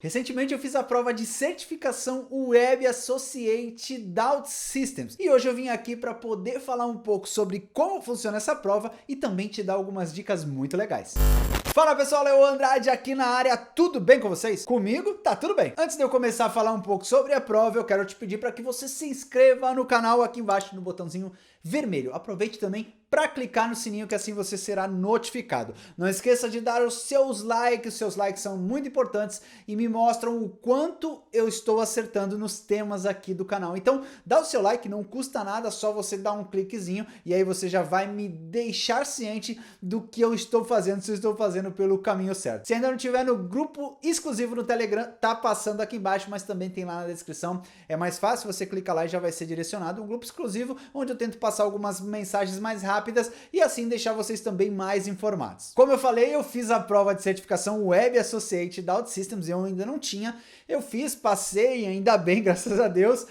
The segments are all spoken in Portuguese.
Recentemente eu fiz a prova de certificação Web Associate da OutSystems e hoje eu vim aqui para poder falar um pouco sobre como funciona essa prova e também te dar algumas dicas muito legais. Fala pessoal, Leo Andrade aqui na área, tudo bem com vocês? Comigo tá tudo bem. Antes de eu começar a falar um pouco sobre a prova, eu quero te pedir para que você se inscreva no canal aqui embaixo no botãozinho vermelho. Aproveite também para clicar no sininho que assim você será notificado. Não esqueça de dar os seus likes são muito importantes e me mostram o quanto eu estou acertando nos temas aqui do canal. Então dá o seu like, não custa nada, só você dar um cliquezinho e aí você já vai me deixar ciente do que eu estou fazendo, se eu estou fazendo pelo caminho certo. Se ainda não tiver no grupo exclusivo no Telegram, tá passando aqui embaixo, mas também tem lá na descrição. É mais fácil, você clica lá e já vai ser direcionado a um grupo exclusivo onde eu tento passar algumas mensagens mais rápidas e assim deixar vocês também mais informados. Como eu falei, eu fiz a prova de certificação Web Associate da OutSystems, eu ainda não tinha, eu fiz, passei, ainda bem, graças a Deus,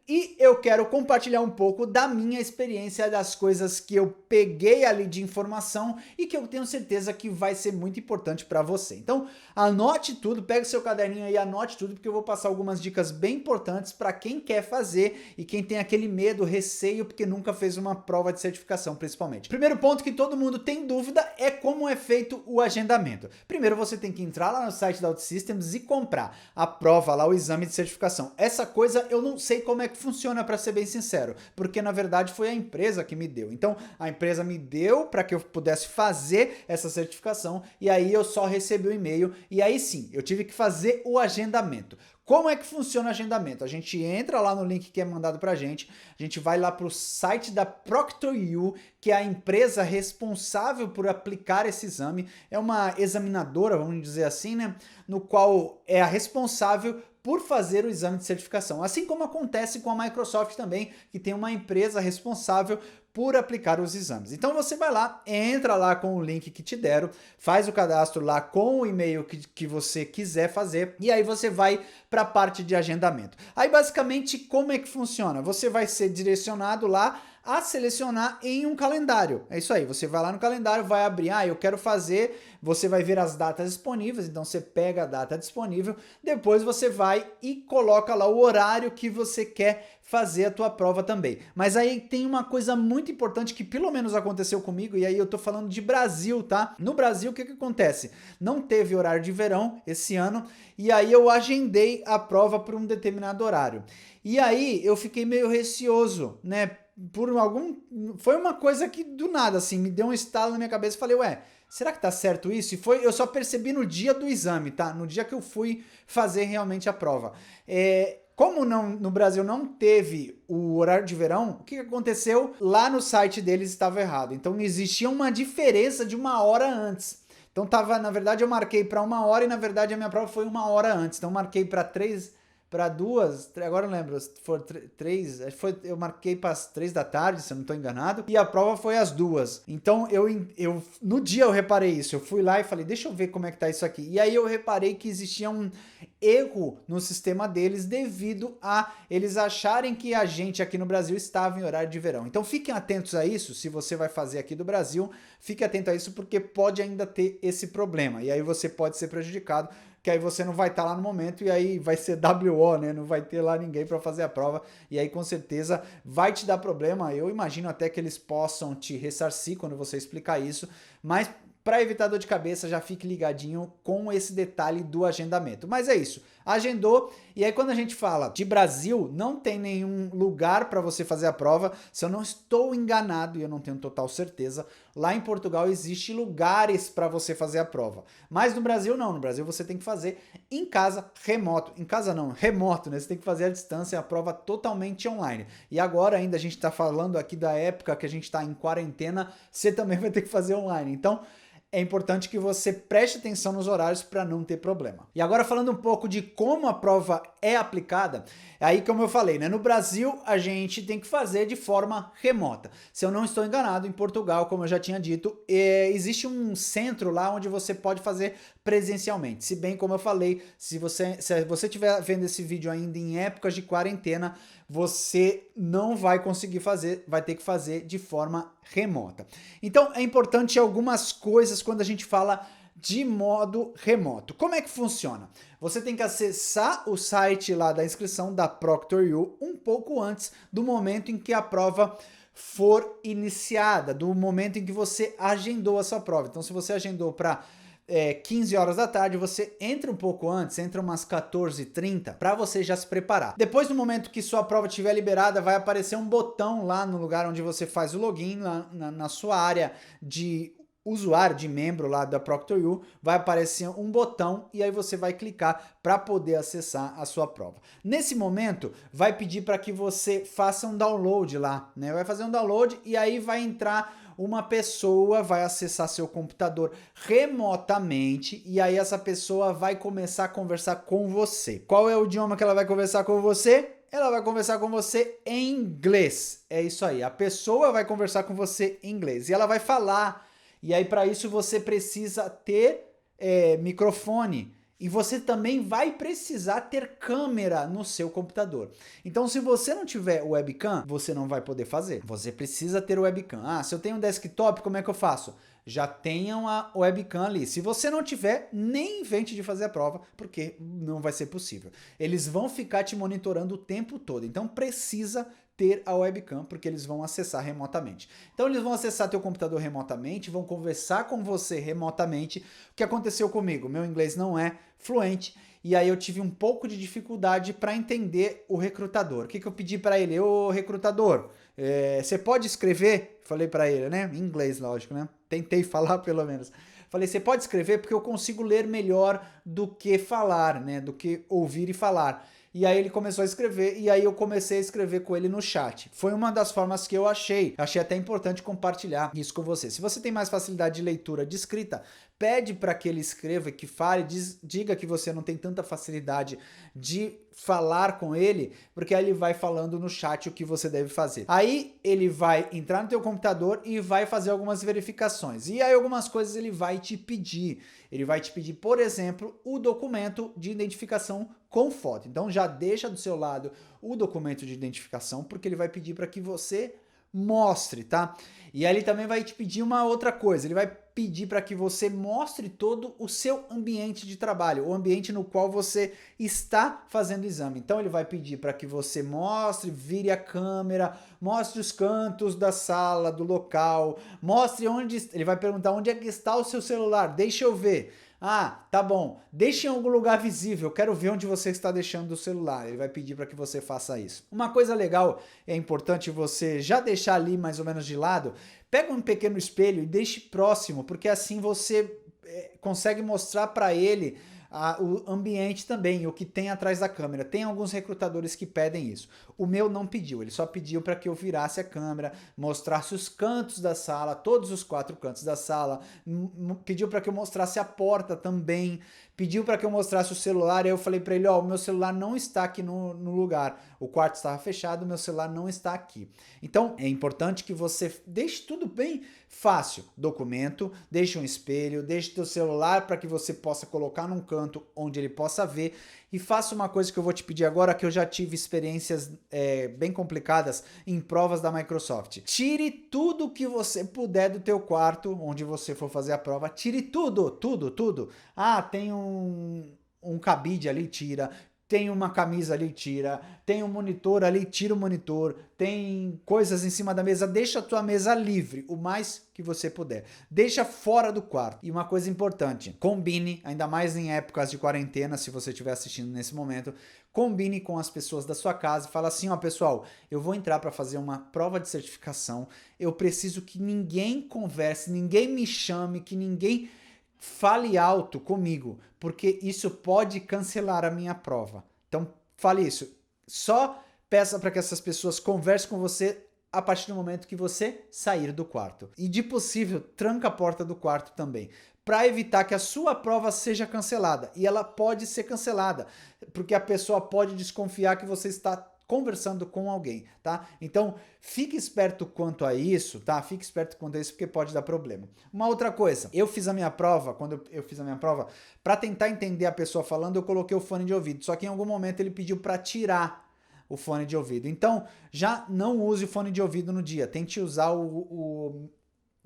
e eu quero compartilhar um pouco da minha experiência, das coisas que eu peguei ali de informação e que eu tenho certeza que vai ser muito importante para você. Então, anote tudo, pega o seu caderninho aí, anote tudo, porque eu vou passar algumas dicas bem importantes para quem quer fazer e quem tem aquele medo, receio, porque nunca fez uma prova de certificação, principalmente. Primeiro ponto que todo mundo tem dúvida é como é feito o agendamento. Primeiro você tem que entrar lá no site da OutSystems e comprar a prova lá, o exame de certificação. Essa coisa eu não sei como é que funciona, para ser bem sincero, porque na verdade foi a empresa que me deu. Então a empresa me deu para que eu pudesse fazer essa certificação e aí eu só recebi o e-mail e aí sim, eu tive que fazer o agendamento. Como é que funciona o agendamento? A gente entra lá no link que é mandado pra gente, a gente vai lá pro site da ProctorU, que é a empresa responsável por aplicar esse exame, é uma examinadora, vamos dizer assim, né, no qual é a responsável por fazer o exame de certificação. Assim como acontece com a Microsoft também, que tem uma empresa responsável por aplicar os exames. Então você vai lá, entra lá com o link que te deram, faz o cadastro lá com o e-mail que você quiser fazer e aí você vai para a parte de agendamento. Aí basicamente como é que funciona? Você vai ser direcionado lá a selecionar em um calendário. É isso aí, você vai lá no calendário, vai abrir, eu quero fazer, você vai ver as datas disponíveis, então você pega a data disponível, depois você vai e coloca lá o horário que você quer fazer a tua prova também. Mas aí tem uma coisa muito importante que pelo menos aconteceu comigo, e aí eu tô falando de Brasil, tá? No Brasil, o que acontece? Não teve horário de verão esse ano, e aí eu agendei a prova por um determinado horário. E aí eu fiquei meio receoso, né? Foi uma coisa que do nada, assim, me deu um estalo na minha cabeça e falei, ué, será que tá certo isso? E eu só percebi no dia do exame, tá? No dia que eu fui fazer realmente a prova. Como no Brasil não teve o horário de verão, o que aconteceu? Lá no site deles estava errado. Então existia uma diferença de uma hora antes. Então na verdade eu marquei para 1 hora e na verdade a minha prova foi 1 hora antes. Então eu marquei para 2, agora eu lembro, se for 3, eu marquei para as 3 da tarde, se eu não estou enganado, e a prova foi às 2. Então no dia eu reparei isso, eu fui lá e falei, deixa eu ver como é que tá isso aqui. E aí eu reparei que existia um erro no sistema deles devido a eles acharem que a gente aqui no Brasil estava em horário de verão. Então fiquem atentos a isso, se você vai fazer aqui do Brasil, fique atento a isso porque pode ainda ter esse problema. E aí você pode ser prejudicado, que aí você não vai estar lá no momento e aí vai ser WO, né? Não vai ter lá ninguém para fazer a prova e aí com certeza vai te dar problema. Eu imagino até que eles possam te ressarcir quando você explicar isso, mas para evitar dor de cabeça, já fique ligadinho com esse detalhe do agendamento. Mas é isso, agendou, e aí quando a gente fala de Brasil, não tem nenhum lugar para você fazer a prova, se eu não estou enganado, e eu não tenho total certeza, lá em Portugal existe lugares para você fazer a prova. Mas no Brasil não, no Brasil você tem que fazer em casa, remoto. Em casa não, remoto, né? Você tem que fazer à distância, a prova totalmente online. E agora ainda a gente está falando aqui da época que a gente está em quarentena, você também vai ter que fazer online. Então, é importante que você preste atenção nos horários para não ter problema. E agora falando um pouco de como a prova é aplicada, é aí como eu falei, né? No Brasil a gente tem que fazer de forma remota. Se eu não estou enganado, em Portugal, como eu já tinha dito, existe um centro lá onde você pode fazer presencialmente. Se bem como eu falei, se você estiver vendo esse vídeo ainda em épocas de quarentena, você não vai conseguir fazer, vai ter que fazer de forma remota. Então é importante algumas coisas quando a gente fala de modo remoto. Como é que funciona? Você tem que acessar o site lá da inscrição da ProctorU um pouco antes do momento em que a prova for iniciada, do momento em que você agendou a sua prova. Então, se você agendou para 15 horas da tarde, você entra um pouco antes, entra umas 14h30, para você já se preparar. Depois do momento que sua prova estiver liberada, vai aparecer um botão lá no lugar onde você faz o login, lá na sua área de usuário, de membro lá da ProctorU, vai aparecer um botão e aí você vai clicar para poder acessar a sua prova. Nesse momento, vai pedir para que você faça um download lá, né? Vai fazer um download e aí vai entrar uma pessoa, vai acessar seu computador remotamente e aí essa pessoa vai começar a conversar com você. Qual é o idioma que ela vai conversar com você? Ela vai conversar com você em inglês. É isso aí, a pessoa vai conversar com você em inglês e ela vai falar. E aí, para isso, você precisa ter microfone. E você também vai precisar ter câmera no seu computador. Então, se você não tiver webcam, você não vai poder fazer. Você precisa ter webcam. Ah, se eu tenho um desktop, como é que eu faço? Já tenham a webcam ali. Se você não tiver, nem invente de fazer a prova, porque não vai ser possível. Eles vão ficar te monitorando o tempo todo. Então, precisa ter a webcam, porque eles vão acessar remotamente. Então eles vão acessar teu computador remotamente, vão conversar com você remotamente. O que aconteceu comigo? Meu inglês não é fluente e aí eu tive um pouco de dificuldade para entender o recrutador. O que eu pedi para ele? Ô recrutador, você pode escrever? Falei para ele, né? Em inglês, lógico, né? Tentei falar pelo menos. Falei, você pode escrever porque eu consigo ler melhor do que falar, né? Do que ouvir e falar. E aí ele começou a escrever e aí eu comecei a escrever com ele no chat. Foi uma das formas que eu achei até importante compartilhar isso com você. Se você tem mais facilidade de leitura de escrita, pede para que ele escreva, que fale, diga que você não tem tanta facilidade de falar com ele, porque aí ele vai falando no chat o que você deve fazer. Aí ele vai entrar no teu computador e vai fazer algumas verificações. E aí algumas coisas ele vai te pedir. Ele vai te pedir, por exemplo, o documento de identificação com foto. Então já deixa do seu lado o documento de identificação, porque ele vai pedir para que você mostre, tá? E aí ele também vai te pedir uma outra coisa, ele vai pedir para que você mostre todo o seu ambiente de trabalho, o ambiente no qual você está fazendo o exame. Então ele vai pedir para que você mostre, vire a câmera, mostre os cantos da sala, do local, mostre onde, ele vai perguntar onde é que está o seu celular, deixa eu ver. Ah, tá bom. Deixe em algum lugar visível. Eu quero ver onde você está deixando o celular. Ele vai pedir para que você faça isso. Uma coisa legal, é importante você já deixar ali mais ou menos de lado. Pega um pequeno espelho e deixe próximo, porque assim você consegue mostrar para ele o ambiente também, o que tem atrás da câmera. Tem alguns recrutadores que pedem isso. O meu não pediu, ele só pediu para que eu virasse a câmera, mostrasse os cantos da sala, todos os 4 cantos da sala, pediu para que eu mostrasse a porta também, pediu para que eu mostrasse o celular, e eu falei para ele, ó, o meu celular não está aqui no lugar, o quarto estava fechado, o meu celular não está aqui. Então, é importante que você deixe tudo bem fácil. Documento, deixe um espelho, deixe teu celular para que você possa colocar num canto onde ele possa ver, e faça uma coisa que eu vou te pedir agora, que eu já tive experiências bem complicadas em provas da Microsoft. Tire tudo que você puder do teu quarto, onde você for fazer a prova, tire tudo, tudo, tudo. Ah, tem um cabide ali, tira. Tem uma camisa ali, tira. Tem um monitor ali, tira o monitor. Tem coisas em cima da mesa, deixa a tua mesa livre, o mais que você puder. Deixa fora do quarto. E uma coisa importante, combine, ainda mais em épocas de quarentena, se você estiver assistindo nesse momento, combine com as pessoas da sua casa, fala assim, ó pessoal, eu vou entrar para fazer uma prova de certificação, eu preciso que ninguém converse, ninguém me chame, que ninguém fale alto comigo, porque isso pode cancelar a minha prova. Então, fale isso. Só peça para que essas pessoas conversem com você a partir do momento que você sair do quarto. E, de possível, tranca a porta do quarto também, para evitar que a sua prova seja cancelada. E ela pode ser cancelada, porque a pessoa pode desconfiar que você está conversando com alguém, tá? Então, fique esperto quanto a isso, tá? Fique esperto quanto a isso, porque pode dar problema. Uma outra coisa, eu fiz a minha prova, quando eu fiz a minha prova, para tentar entender a pessoa falando, eu coloquei o fone de ouvido, só que em algum momento ele pediu para tirar o fone de ouvido. Então, já não use o fone de ouvido no dia, tente usar o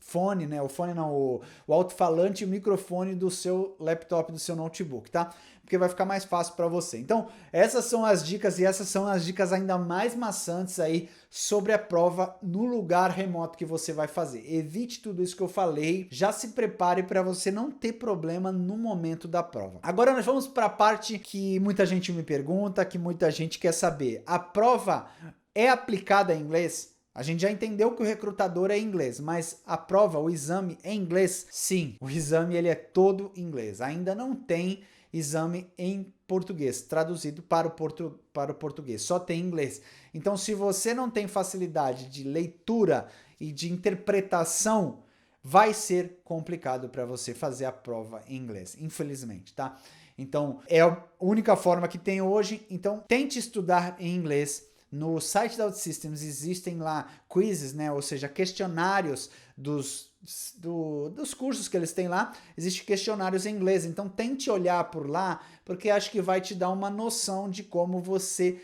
fone, né? O fone não, o alto-falante e o microfone do seu laptop, do seu notebook, tá? Porque vai ficar mais fácil para você. Então, essas são as dicas e essas são as dicas ainda mais maçantes aí sobre a prova no lugar remoto que você vai fazer. Evite tudo isso que eu falei, já se prepare para você não ter problema no momento da prova. Agora nós vamos para a parte que muita gente me pergunta, que muita gente quer saber. A prova é aplicada em inglês? A gente já entendeu que o recrutador é inglês, mas a prova, o exame é inglês? Sim, o exame ele é todo em inglês. Ainda não tem exame em português, traduzido para o português, só tem inglês. Então, se você não tem facilidade de leitura e de interpretação, vai ser complicado para você fazer a prova em inglês, infelizmente, tá? Então, é a única forma que tem hoje, então tente estudar em inglês. No site da OutSystems existem lá quizzes, né? Ou seja, questionários dos cursos que eles têm lá. Existem questionários em inglês, então tente olhar por lá, porque acho que vai te dar uma noção de como você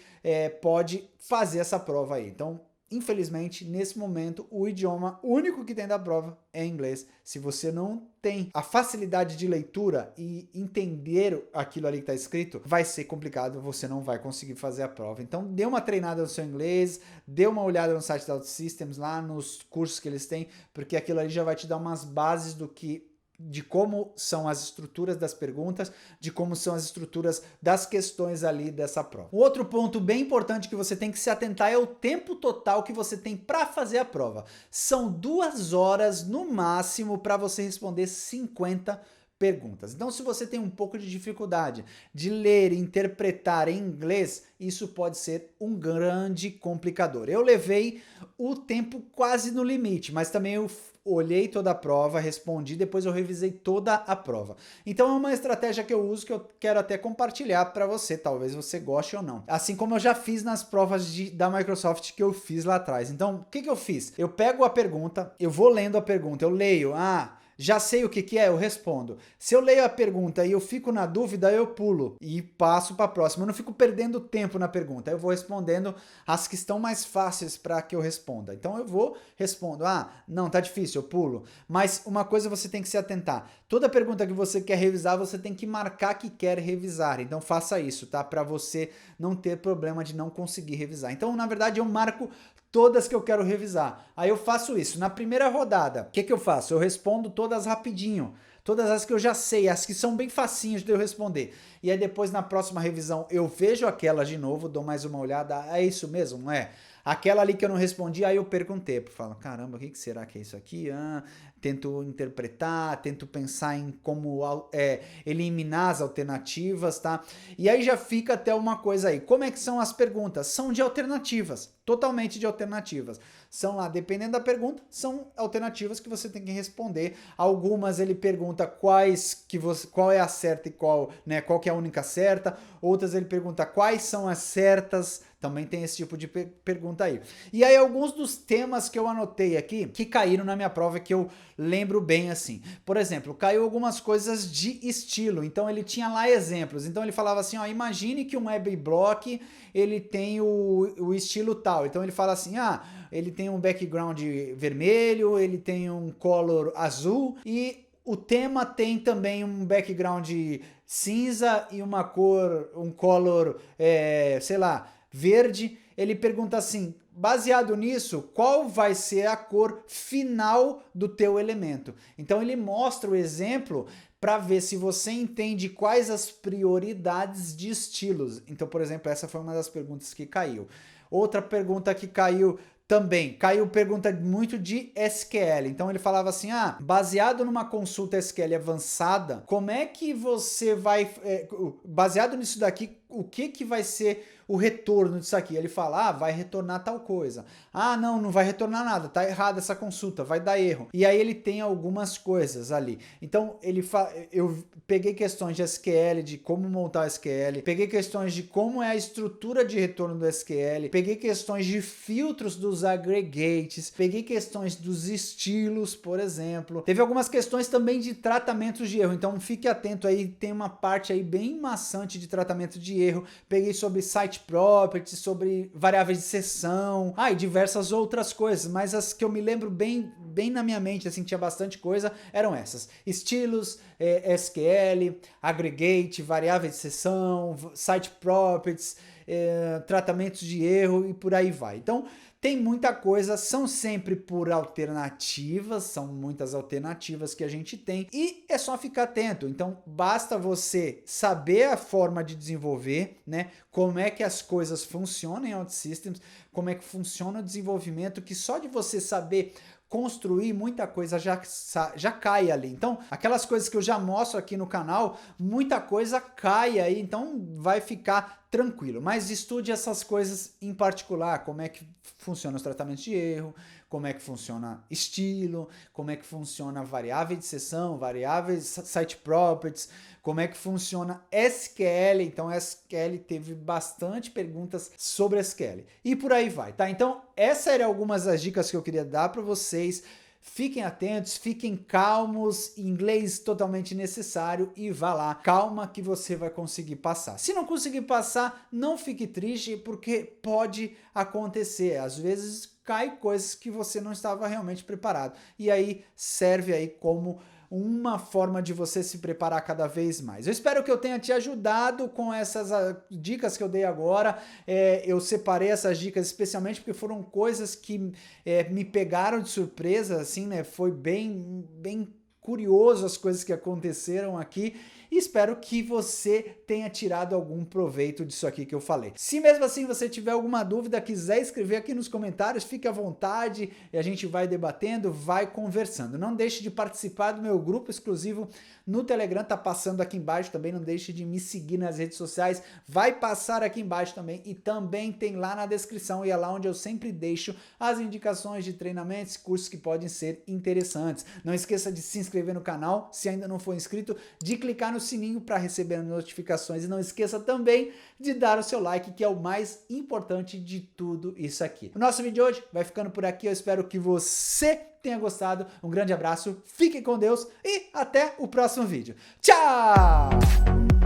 pode fazer essa prova aí. Então, infelizmente, nesse momento, o idioma único que tem da prova é inglês. Se você não tem a facilidade de leitura e entender aquilo ali que está escrito, vai ser complicado, você não vai conseguir fazer a prova. Então, dê uma treinada no seu inglês, dê uma olhada no site da OutSystems, lá nos cursos que eles têm, porque aquilo ali já vai te dar umas bases de como são as estruturas das perguntas, de como são as estruturas das questões ali dessa prova. Um outro ponto bem importante que você tem que se atentar é o tempo total que você tem para fazer a prova. São 2 horas no máximo para você responder 50 perguntas. Então, se você tem um pouco de dificuldade de ler e interpretar em inglês, isso pode ser um grande complicador. Eu levei o tempo quase no limite, mas também eu olhei toda a prova, respondi, depois eu revisei toda a prova. Então é uma estratégia que eu uso que eu quero até compartilhar para você, talvez você goste ou não. Assim como eu já fiz nas provas da Microsoft que eu fiz lá atrás. Então, o que eu fiz? Eu pego a pergunta, eu vou lendo a pergunta, eu leio, já sei o que é, eu respondo. Se eu leio a pergunta e eu fico na dúvida, eu pulo e passo para a próxima. Eu não fico perdendo tempo na pergunta. Eu vou respondendo as que estão mais fáceis para que eu responda. Então eu respondo. Não, tá difícil, eu pulo. Mas uma coisa você tem que se atentar. Toda pergunta que você quer revisar, você tem que marcar que quer revisar. Então faça isso, tá? Para você não ter problema de não conseguir revisar. Então, na verdade, eu marco todas que eu quero revisar. Aí eu faço isso. Na primeira rodada, o que eu faço? Eu respondo todas rapidinho. Todas as que eu já sei, as que são bem facinhas de eu responder. E aí depois na próxima revisão eu vejo aquelas de novo, dou mais uma olhada. É isso mesmo, não é? Aquela ali que eu não respondi, aí eu perco um tempo. Falo, caramba, o que será que é isso aqui? Tento interpretar, tento pensar em como eliminar as alternativas, tá? E aí já fica até uma coisa aí. Como é que são as perguntas? São de alternativas, totalmente de alternativas. São lá, dependendo da pergunta, são alternativas que você tem que responder. Algumas ele pergunta qual é a certa e qual que é a única certa. Outras ele pergunta quais são as certas. Também tem esse tipo de pergunta aí. E aí alguns dos temas que eu anotei aqui, que caíram na minha prova, que eu lembro bem assim. Por exemplo, caiu algumas coisas de estilo. Então ele tinha lá exemplos. Então ele falava assim, imagine que um web block, ele tem o estilo tal. Então ele fala assim, ele tem um background vermelho, ele tem um color azul e o tema tem também um background cinza e uma cor, um color, sei lá, verde. Ele pergunta assim, baseado nisso, qual vai ser a cor final do teu elemento? Então ele mostra o exemplo para ver se você entende quais as prioridades de estilos. Então, por exemplo, essa foi uma das perguntas que caiu. Outra pergunta que caiu também, pergunta muito de SQL. Então ele falava assim, baseado numa consulta SQL avançada, como é que você vai, baseado nisso daqui, o que vai ser o retorno disso aqui? Ele fala, vai retornar tal coisa. Não vai retornar nada, tá errada essa consulta, vai dar erro. E aí ele tem algumas coisas ali. Então eu peguei questões de SQL, de como montar o SQL, peguei questões de como é a estrutura de retorno do SQL, peguei questões de filtros dos aggregates, peguei questões dos estilos, por exemplo. Teve algumas questões também de tratamentos de erro, então fique atento aí, tem uma parte aí bem maçante de tratamento de erro. Peguei sobre site site properties, sobre variáveis de seção, e diversas outras coisas, mas as que eu me lembro bem na minha mente, assim, tinha bastante coisa, eram essas: estilos, SQL, aggregate, variáveis de seção, site properties, tratamentos de erro e por aí vai. Então, tem muita coisa, são sempre por alternativas, são muitas alternativas que a gente tem e é só ficar atento. Então basta você saber a forma de desenvolver, né? Como é que as coisas funcionam em OutSystems, como é que funciona o desenvolvimento, que só de você saber construir muita coisa já cai ali. Então, aquelas coisas que eu já mostro aqui no canal, muita coisa cai aí, então vai ficar tranquilo. Mas estude essas coisas em particular, como é que funciona os tratamentos de erro, como é que funciona estilo, como é que funciona variável de seção, variáveis site properties, como é que funciona SQL. Então SQL teve bastante perguntas sobre SQL e por aí vai, tá? Então essas eram algumas das dicas que eu queria dar para vocês. Fiquem atentos, fiquem calmos, inglês totalmente necessário e vá lá, calma que você vai conseguir passar. Se não conseguir passar, não fique triste, porque pode acontecer. Às vezes cai coisas que você não estava realmente preparado e aí serve aí como uma forma de você se preparar cada vez mais. Eu espero que eu tenha te ajudado com essas dicas que eu dei agora. Eu separei essas dicas especialmente porque foram coisas que me pegaram de surpresa, assim, né? Foi bem curioso as coisas que aconteceram aqui. E espero que você tenha tirado algum proveito disso aqui que eu falei. Se mesmo assim você tiver alguma dúvida, quiser escrever aqui nos comentários, fique à vontade e a gente vai debatendo, vai conversando. Não deixe de participar do meu grupo exclusivo no Telegram, tá passando aqui embaixo também. Não deixe de me seguir nas redes sociais, vai passar aqui embaixo também e também tem lá na descrição, e é lá onde eu sempre deixo as indicações de treinamentos, cursos que podem ser interessantes. Não esqueça de se inscrever no canal, se ainda não for inscrito, de clicar no sininho para receber as notificações e não esqueça também de dar o seu like, que é o mais importante de tudo isso aqui. O nosso vídeo de hoje vai ficando por aqui, eu espero que você tenha gostado, um grande abraço, fique com Deus e até o próximo vídeo. Tchau!